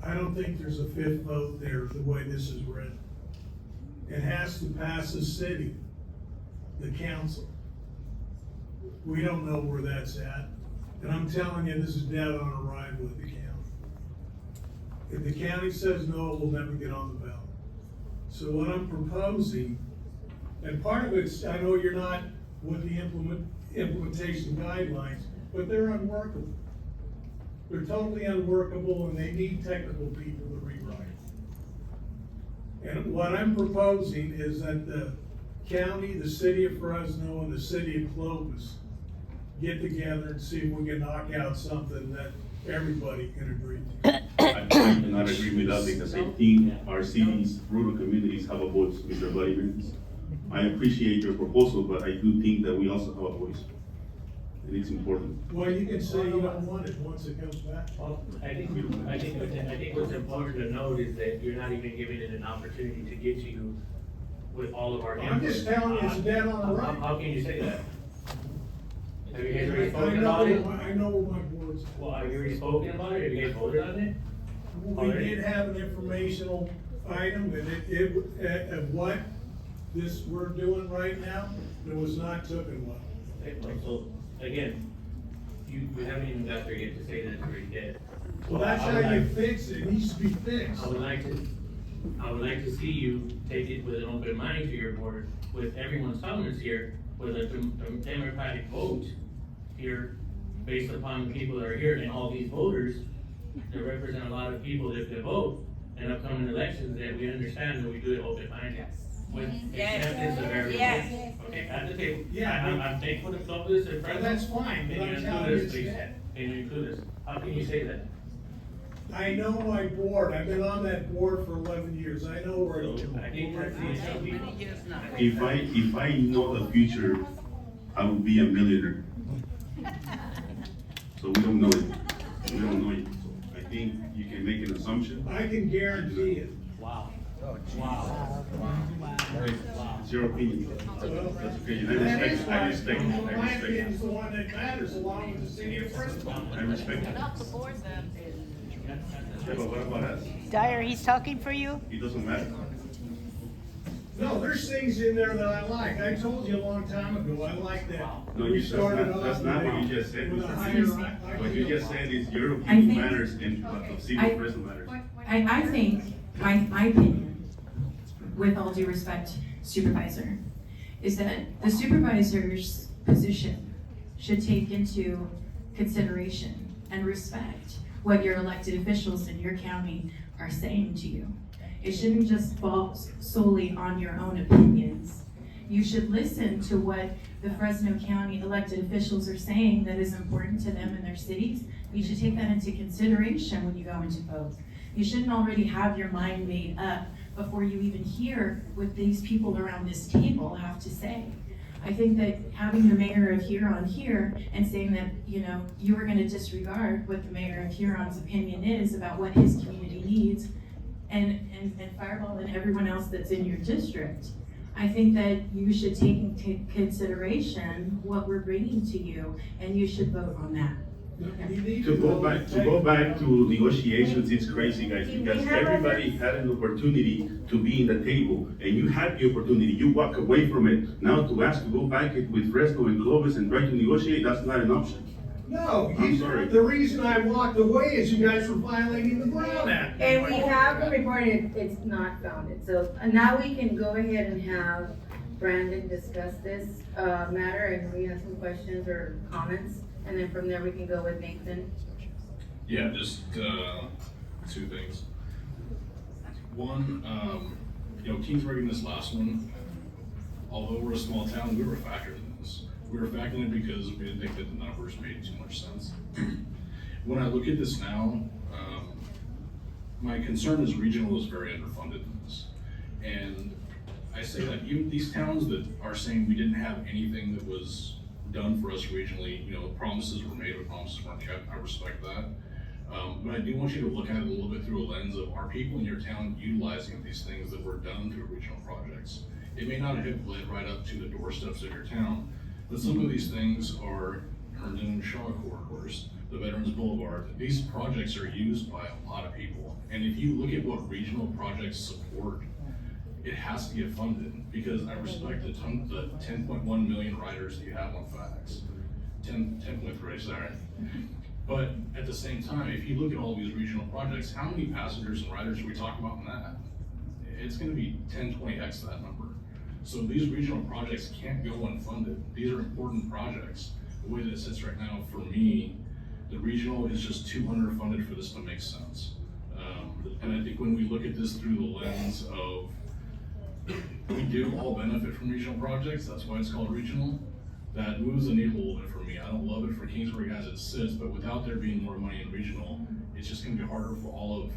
I don't think there's a fifth vote there, the way this is written. It has to pass the city, the council. We don't know where that's at, and I'm telling you, this is dead on arrival with the county. If the county says no, we'll never get on the ballot. So what I'm proposing, and part of it's, I know you're not with the implementation guidelines, but they're unworkable. They're totally unworkable, and they need technical people to rewrite. And what I'm proposing is that the county, the city of Fresno, and the city of Clovis get together and see if we can knock out something that everybody can agree to. I cannot agree with that because I think our cities, rural communities have a voice, Mr. Vladimir. I appreciate your proposal, but I do think that we also have a voice. And it's important. Well, you can say you don't want it once it comes back. Well, I think what's important to note is that you're not even giving it an opportunity to get to you with all of our input. I'm just telling you, it's dead on the right. How can you say that? Have you guys already I spoken about it? know where my board's at. Well, have you already spoken about it? Have you guys voted on it? We did have an informational item, and it, of what this we're doing right now, it was not taken well. Okay, so, again, you haven't even got there yet to say that it's already dead. Well, that's how you fix it, it needs to be fixed. I would like to see you take it with an open mind to your board, with everyone's tolerance here, with a democratic vote here, based upon the people that are here, and all these voters that represent a lot of people that vote in upcoming elections, that we understand that we do it open minded. With acceptance of everyone. Yes. Okay, at the table. Yeah. I'm thankful to club this in front Well, of. that's fine, but Can you I'm telling include you this, please? it's dead. Can you include this? How can you say that? I know my board, I've been on that board for 11 years, I know where it is. I think that's the issue. If I know the future, I will be a millionaire. So we don't know it. We don't know it. So I think you can make an assumption. I can guarantee it. Wow. Wow. It's your opinion. That's opinion. That is I my, respect it. I my respect opinion it. is the one that matters, along with the city of Fresno. I respect it. Not the board then. Yeah, but what about us? Dyer, he's talking for you? It doesn't matter. No, there's things in there that I like. I told you a long time ago, I like that. No, We started that's off not with what you just said. with a Mr. higher Peters. I- What you just said is your I opinion think- matters and the city I- of Fresno matters. I think, my opinion, with all due respect, Supervisor, is that the supervisor's position should take into consideration and respect what your elected officials in your county are saying to you. It shouldn't just fall solely on your own opinions. You should listen to what the Fresno County elected officials are saying that is important to them in their cities. You should take that into consideration when you go into vote. You shouldn't already have your mind made up before you even hear what these people around this table have to say. I think that having the mayor of Huron here and saying that, you are gonna disregard what the mayor of Huron's opinion is about what his community needs and Fireball and everyone else that's in your district. I think that you should take into consideration what we're bringing to you, and you should vote on that. You need To go back to negotiations, it's crazy, guys, because everybody had an opportunity to be in the table, and you had the opportunity, you walk away from it. Now to ask to go back with Fresno and Clovis and try to negotiate, that's not an option. No, I'm sorry. the reason I walked away is you guys were violating the Brown Act. And we have the report, it's not founded, so now we can go ahead and have Brandon discuss this, matter, and we have some questions or comments, and then from there we can go with Nathan. Yeah, just, two things. One, Kingsburg in this last one, although we're a small town, we were factored in this. We were factoring it because we didn't think that the numbers made too much sense. When I look at this now, my concern is regional is very underfunded in this. And I say that even these towns that are saying we didn't have anything that was done for us regionally, promises were made, but promises weren't kept, I respect that. But I do want you to look at it a little bit through a lens of, are people in your town utilizing these things that were done through regional projects? It may not have led right up to the doorsteps of your town, but some of these things are Herndon and Shaw corridors, the Veterans Boulevard. These projects are used by a lot of people. And if you look at what regional projects support, it has to get funded, because I respect the 10.1 million riders that you have on FedEx. 10.3, sorry. But at the same time, if you look at all these regional projects, how many passengers and riders are we talking about in that? It's gonna be 10, 20x that number. So these regional projects can't go unfunded. These are important projects. The way that it sits right now, for me, the regional is just too underfunded for this to make sense. And I think when we look at this through the lens of, we do all benefit from regional projects, that's why it's called regional, that moves the needle a little bit for me. I don't love it for Kingsburg as it sits, but without there being more money in regional, it's just gonna be harder for all of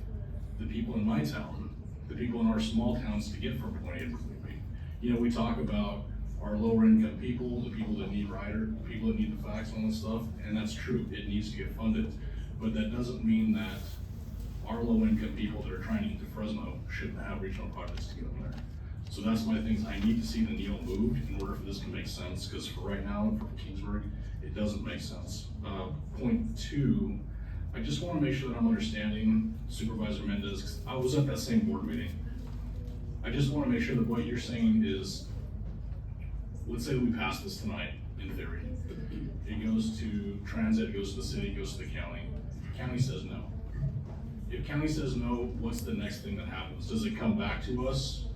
the people in my town, the people in our small towns to get from point A to point B. You know, we talk about our lower income people, the people that need rider, the people that need the facts and all that stuff, and that's true, it needs to get funded. But that doesn't mean that our low income people that are trying to get to Fresno shouldn't have regional projects to get them there. So that's my things, I need to see the needle moved in order for this to make sense, because for right now, for Kingsburg, it doesn't make sense. Point two, I just wanna make sure that I'm understanding Supervisor Mendez, 'cause I was at that same board meeting. I just wanna make sure that what you're saying is, let's say that we pass this tonight, in theory. It goes to transit, it goes to the city, it goes to the county. County says no. If county says no, what's the next thing that happens? Does it come back to us?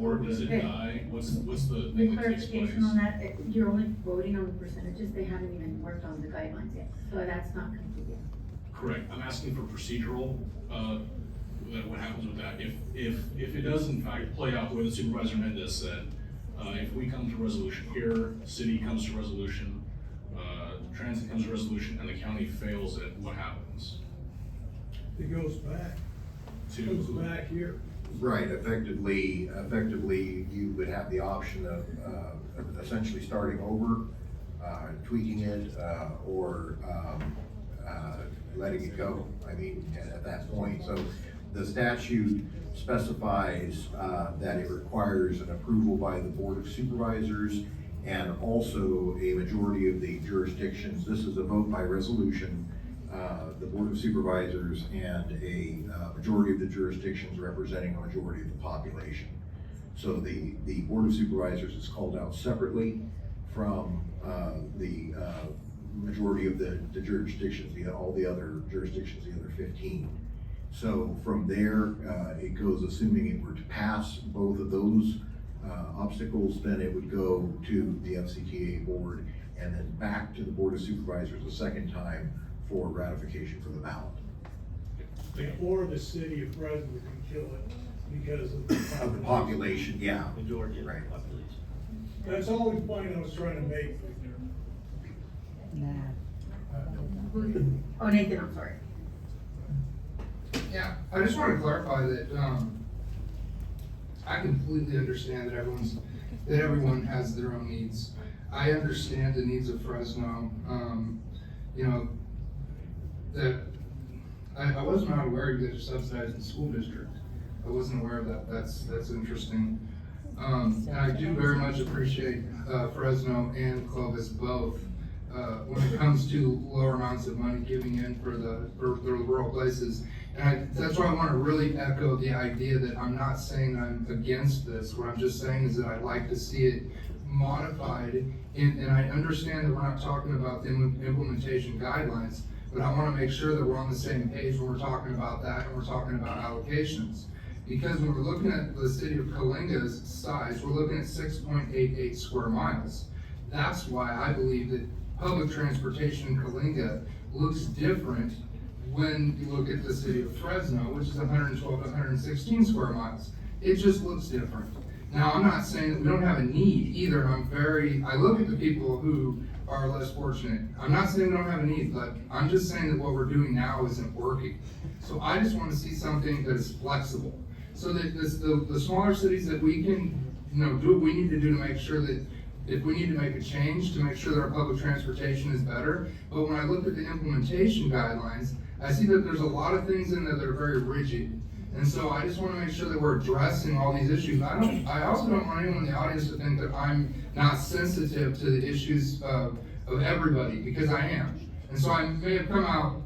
Or does it Okay. die? What's the The thing that takes place? clarification on that, you're only voting on the percentages, they haven't even worked on the guidelines yet, so that's not complete yet. Correct, I'm asking for procedural, what happens with that? If it does in fact play out the way the Supervisor Mendez said, if we come to resolution here, city comes to resolution, transit comes to resolution, and the county fails it, what happens? It goes back, To it goes who? back here. Right, effectively, you would have the option of essentially starting over, tweaking it, or letting it go. I mean, at that point, so the statute specifies that it requires an approval by the Board of Supervisors and also a majority of the jurisdictions. This is a vote by resolution. The Board of Supervisors and a majority of the jurisdictions representing a majority of the population. So the Board of Supervisors is called out separately from the majority of the jurisdictions, all the other jurisdictions, the other 15. So from there, it goes, assuming it were to pass both of those obstacles, then it would go to the FCTA board and then back to the Board of Supervisors a second time for ratification for the ballot. Or the city of Fresno can kill it because of Of the population, yeah. Majority of the Right. population. That's the only point I was trying to make. Oh, Nathan, I'm sorry. Yeah, I just want to clarify that, I completely understand that everyone has their own needs. I understand the needs of Fresno, you know, that, I was not aware you guys are subsidizing the school district. I wasn't aware of that, that's interesting. And I do very much appreciate, Fresno and Clovis both, when it comes to lower amounts of money giving in for the rural places. And that's why I want to really echo the idea that I'm not saying I'm against this. What I'm just saying is that I'd like to see it modified. And I understand that we're not talking about the implementation guidelines, but I want to make sure that we're on the same page when we're talking about that and we're talking about allocations. Because when we're looking at the city of Coalinga's size, we're looking at 6.88 square miles. That's why I believe that public transportation in Coalinga looks different when you look at the city of Fresno, which is 112 to 116 square miles. It just looks different. Now, I'm not saying that we don't have a need either. I look at the people who are less fortunate. I'm not saying we don't have a need, but I'm just saying that what we're doing now isn't working. So I just want to see something that is flexible. So that the smaller cities that we can, do what we need to do to make sure that if we need to make a change to make sure that our public transportation is better. But when I look at the implementation guidelines, I see that there's a lot of things in there that are very rigid. And so I just want to make sure that we're addressing all these issues. I also don't want anyone in the audience to think that I'm not sensitive to the issues of everybody, because I am. And so I may have come out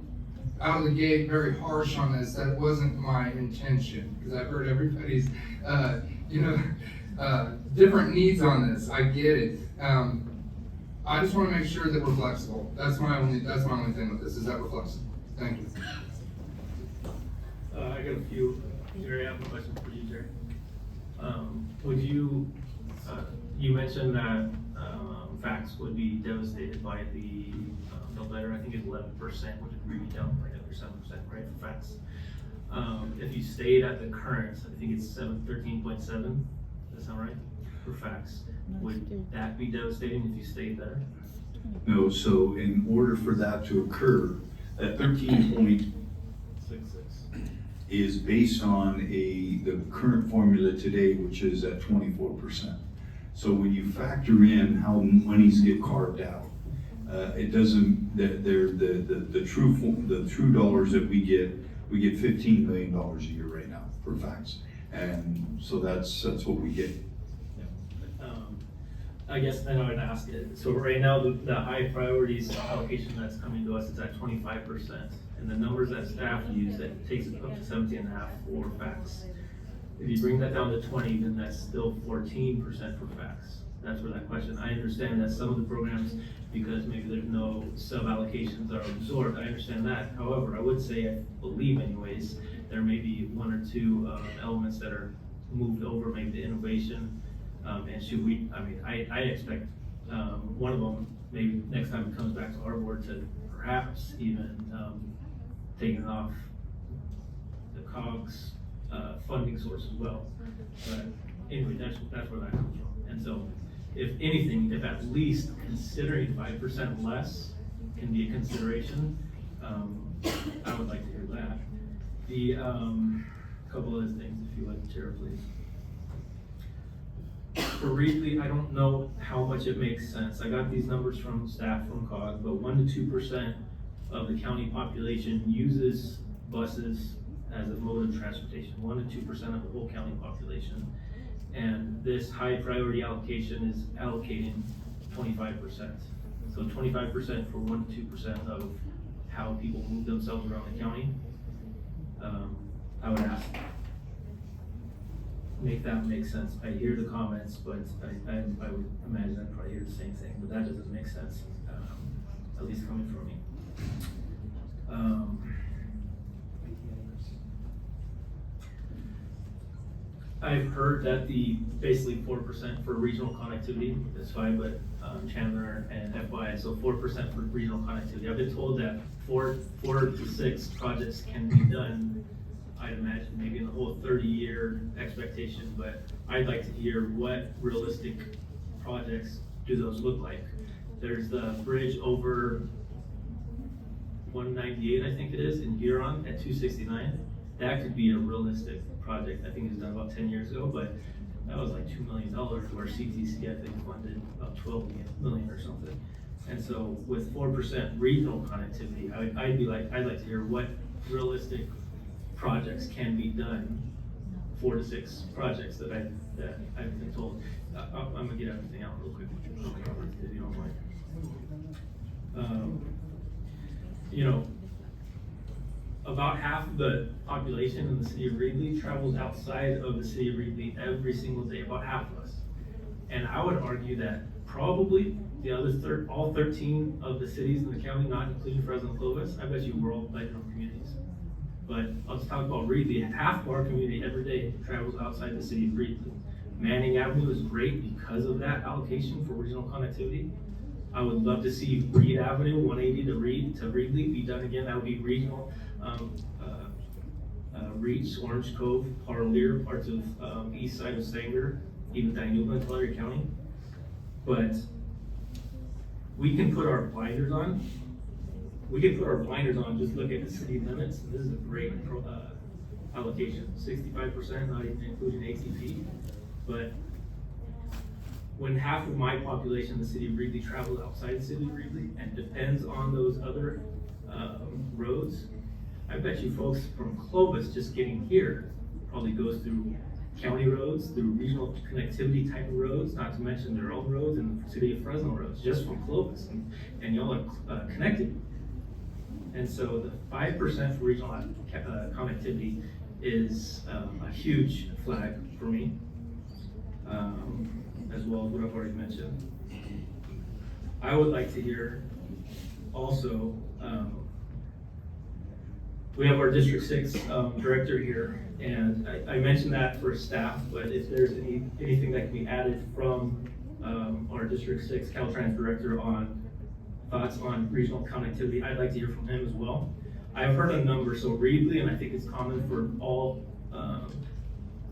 of the gate very harsh on this. That wasn't my intention, because I've heard everybody's, different needs on this. I get it. I just want to make sure that we're flexible. That's my only thing with this, is that we're flexible. Thank you. I got a few, Jerry, I have a question for you, Jerry. Would you, you mentioned that, facts would be devastated by the letter, I think it's 11%, which would bring you down right under 7%, right, for facts. If you stayed at the current, I think it's 13.7, does that sound right, for facts? Would that be devastating if you stayed there? No, so in order for that to occur, that 13.66 is based on the current formula today, which is at 24%. So when you factor in how monies get carved out, it doesn't, the true dollars that we get $15 million a year right now for facts. And so that's what we get. I guess I know I'd ask it. So right now, the high priorities allocation that's coming to us is at 25%. And the numbers that staff use, that takes it up to 17.5 for facts. If you bring that down to 20, then that's still 14% for facts. That's where that question, I understand that some of the programs, because maybe there's no sub-allocations are absorbed, I understand that. However, I would say, I believe anyways, there may be one or two elements that are moved over, maybe the innovation. And should we, I expect one of them, maybe next time it comes back to our board, to perhaps even taking off the COGS funding source as well. But anyway, that's where that comes from. And so, if anything, if at least considering 5% less can be a consideration, I would like to hear that. The couple other things, if you would, Chair, please. For Reedley, I don't know how much it makes sense. I got these numbers from staff from COG, but 1 to 2% of the county population uses buses as a mode of transportation. 1 to 2% of the whole county population. And this high priority allocation is allocating 25%. So 25% for 1 to 2% of how people move themselves around the county. I would ask, make that make sense. I hear the comments, but I would imagine I'd probably hear the same thing, but that doesn't make sense, at least coming from me. I've heard that the basically 4% for regional connectivity is fine, but Chandler and FY, so 4% for regional connectivity. I've been told that 4 to 6 projects can be done. I'd imagine maybe in the whole 30-year expectation, but I'd like to hear what realistic projects do those look like. There's the bridge over 198, I think it is, in Huron at 269. That could be a realistic project. I think it was done about 10 years ago, but that was like $2 million, where CTC, I think, funded about 12 million or something. And so with 4% regional connectivity, I'd like to hear what realistic projects can be done, 4 to 6 projects that I've been told. I'm gonna get everything out real quick, if you don't mind. About half of the population in the city of Reedley travels outside of the city of Reedley every single day, about half of us. And I would argue that probably the other all 13 of the cities in the county, not including Fresno and Clovis, I bet you we're all bedroom communities. But I'll just talk about Reedley. Half of our community every day travels outside the city of Reedley. Manning Avenue is great because of that allocation for regional connectivity. I would love to see Reed Avenue, 180 to Reedley be done again. That would be regional. Reach, Orange Cove, Parlier, parts of east side of Sanger, even Dinuba and Tulare County. But we can put our blinders on. Just look at the city limits. This is a great allocation, 65%, not even including ATP. But when half of my population in the city of Reedley travels outside the city of Reedley and depends on those other roads, I bet you folks from Clovis just getting here probably goes through county roads, through regional connectivity type of roads, not to mention their own roads and the city of Fresno roads, just from Clovis. And y'all are connected And so the 5% for regional connectivity is a huge flag for me, as well as what I've already mentioned. I would like to hear also, we have our District 6 director here, and I mentioned that for staff, but if there's anything that can be added from our District 6 Caltrans director on thoughts on regional connectivity, I'd like to hear from him as well. I've heard a number so briefly, and I think it's common for all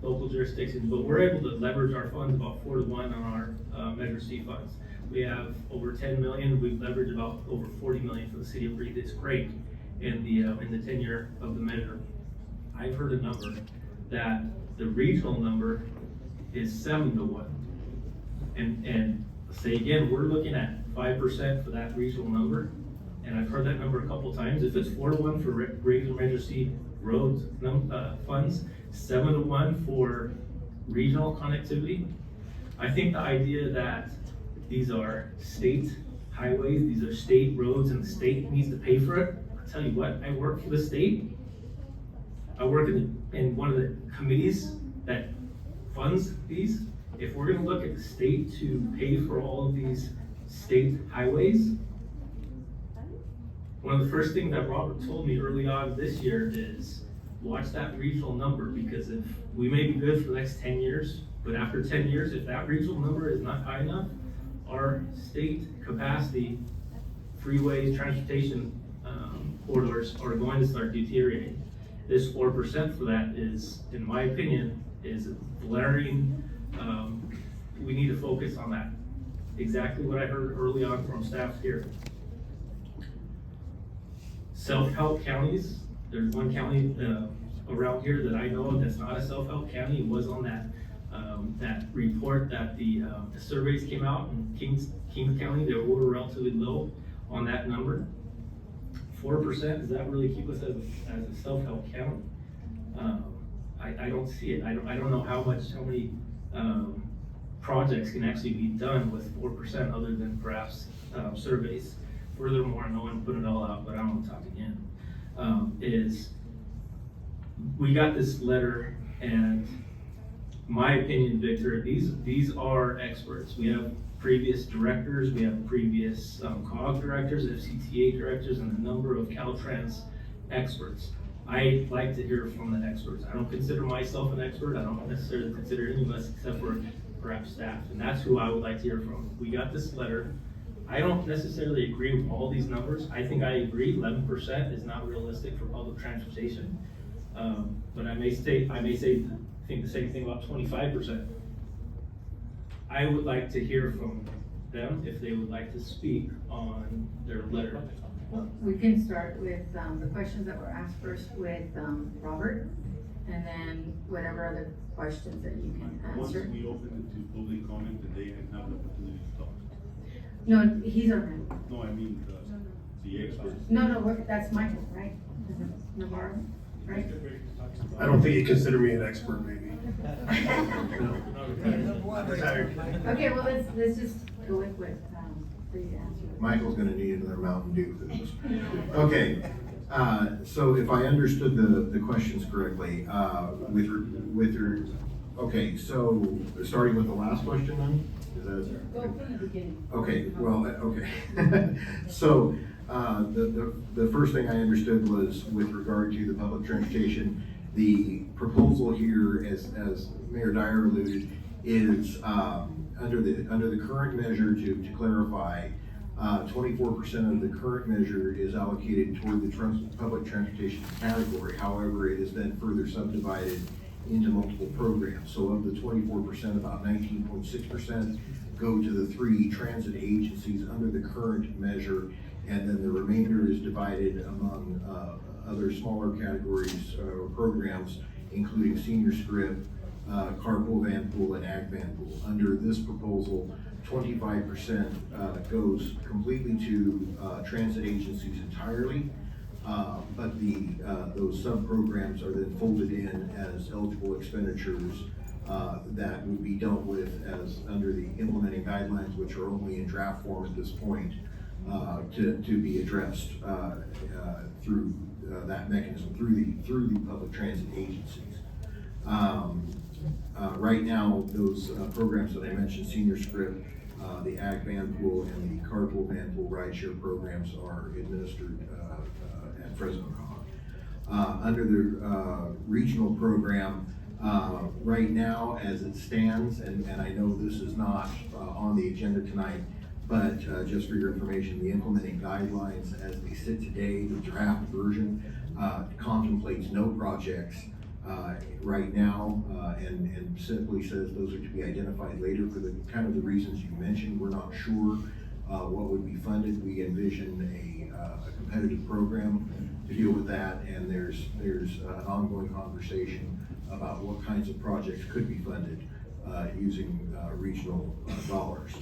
local jurisdictions, but we're able to leverage our funds about 4 to 1 on our Measure C funds. We have over 10 million, we've leveraged about over 40 million for the city of Breathe. It's great in the tenure of the measure. I've heard a number that the regional number is 7 to 1. And say again, we're looking at 5% for that regional number. And I've heard that number a couple times. If it's 4 to 1 for regular Measure C roads funds, 7 to 1 for regional connectivity. I think the idea that these are state highways, these are state roads, and the state needs to pay for it. I'll tell you what, I work for the state. I work in one of the committees that funds these. If we're gonna look at the state to pay for all of these state highways, one of the first things that Robert told me early on this year is watch that regional number, because if we may be good for the next 10 years, but after 10 years, if that regional number is not high enough, our state capacity, freeways, transportation corridors are going to start deteriorating. This 4% for that is, in my opinion, is blaring. We need to focus on that. Exactly what I heard early on from staff here. Self-help counties, there's one county around here that I know of that's not a self-help county. It was on that report that the surveys came out in Kings County. They were relatively low on that number. 4%, does that really keep us as a self-help county? I don't see it. I don't know how many projects can actually be done with 4% other than perhaps surveys. Furthermore, no one put it all out, but I don't want to talk again. Is we got this letter, and my opinion, Victor, these are experts. We have previous directors, we have previous COG directors, FCTA directors, and a number of Caltrans experts. I like to hear from the experts. I don't consider myself an expert. I don't necessarily consider any of us except for perhaps staff, and that's who I would like to hear from. We got this letter. I don't necessarily agree with all these numbers. I think I agree 11% is not realistic for public transportation. But I may think the same thing about 25%. I would like to hear from them if they would like to speak on their letter. Well, we can start with the questions that were asked first with Robert, and then whatever other questions that you can Once answer. we open it to public comment, then they can have the opportunity to talk. No, he's already. No, I mean, the experts. No, that's Michael, right? Navarro, right? I don't think you consider me an expert, maybe. Okay, well, let's just go with what, for you to answer. Michael's gonna need another Mountain Dew for this. Okay, so if I understood the questions correctly, okay, so starting with the last question then? Is that? Go from the beginning. Okay, well, okay. So, the first thing I understood was with regard to the public transportation, the proposal here, as Mayor Dyer alluded, is, under the current measure, to clarify, 24% of the current measure is allocated toward the public transportation category. However, it is then further subdivided into multiple programs. So of the 24%, about 19.6% go to the 3 transit agencies under the current measure, and then the remainder is divided among other smaller categories or programs, including senior script, carpool, van pool, and ag van pool. Under this proposal, 25% goes completely to transit agencies entirely, but those sub-programs are then folded in as eligible expenditures that would be dealt with as under the implementing guidelines, which are only in draft form at this point, to be addressed, through, that mechanism, through the public transit agencies. Right now, those, programs that I mentioned, Senior Script, the Ag Van Pool and the Carpool Van Pool rideshare programs are administered, at Fresno Cog. Under the, regional program, right now, as it stands, and I know this is not, on the agenda tonight, but, just for your information, the implementing guidelines as they sit today, the draft version, contemplates no projects, right now, and simply says those are to be identified later for the kind of the reasons you mentioned. We're not sure what would be funded. We envision a competitive program to deal with that, and there's an ongoing conversation about what kinds of projects could be funded using regional dollars.